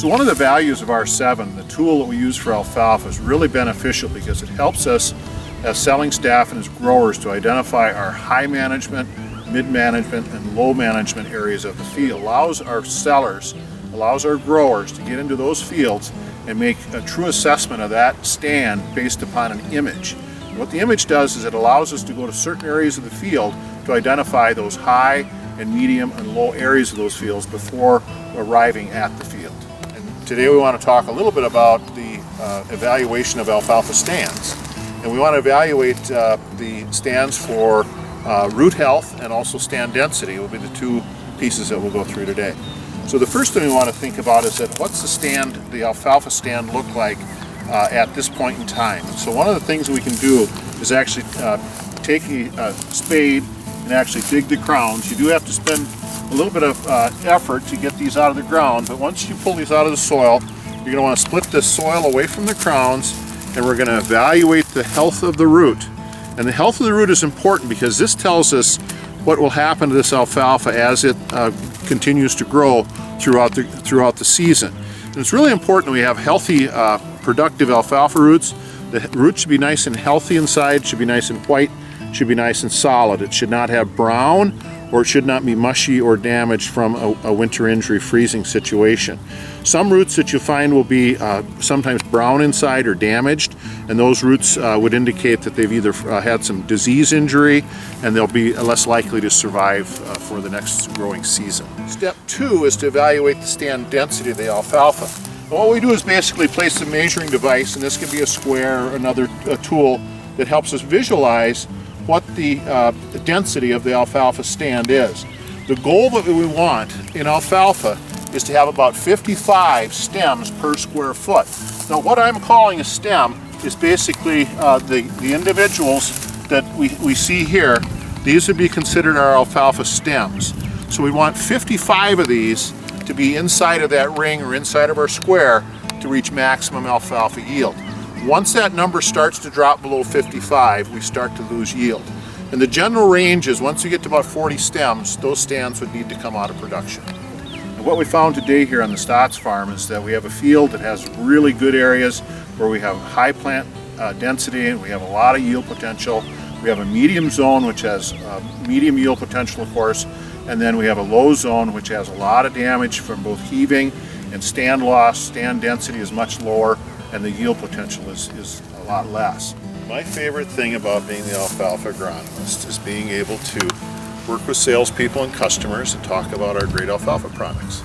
So one of the values of R7, the tool that we use for alfalfa, is really beneficial because it helps us as selling staff and as growers to identify our high management, mid management, and low management areas of the field. It allows our sellers, allows our growers to get into those fields and make a true assessment of that stand based upon an image. And what the image does is it allows us to go to certain areas of the field to identify those high and medium and low areas of those fields before arriving at the field. And today we want to talk a little bit about the evaluation of alfalfa stands. And we want to evaluate the stands for root health and also stand density will be the two pieces that we'll go through today. So the first thing we want to think about is that what's the alfalfa stand look like at this point in time. So one of the things we can do is actually take a spade and actually dig the crowns. You do have to spend a little bit of effort to get these out of the ground, but once you pull these out of the soil, you're going to want to split the soil away from the crowns, and we're going to evaluate the health of the root. And the health of the root is important because this tells us what will happen to this alfalfa as it continues to grow throughout the season. And it's really important that we have healthy, productive alfalfa roots. The root should be nice and healthy inside, should be nice and white, should be nice and solid. It should not have brown, or it should not be mushy or damaged from a winter injury freezing situation. Some roots that you find will be sometimes brown inside or damaged, and those roots would indicate that they've either had some disease injury and they'll be less likely to survive for the next growing season. Step 2 is to evaluate the stand density of the alfalfa. And what we do is basically place a measuring device, and this can be a square or another tool that helps us visualize what the density of the alfalfa stand is. The goal that we want in alfalfa is to have about 55 stems per square foot. Now what I'm calling a stem is basically the individuals that we see here. These would be considered our alfalfa stems. So we want 55 of these to be inside of that ring or inside of our square to reach maximum alfalfa yield. Once that number starts to drop below 55, we start to lose yield. And the general range is once you get to about 40 stems, those stands would need to come out of production. And what we found today here on the Stotts farm is that we have a field that has really good areas where we have high plant density and we have a lot of yield potential. We have a medium zone which has medium yield potential, of course, and then we have a low zone which has a lot of damage from both heaving and stand loss. Stand density is much lower and the yield potential is a lot less. My favorite thing about being the alfalfa agronomist is being able to work with salespeople and customers and talk about our great alfalfa products.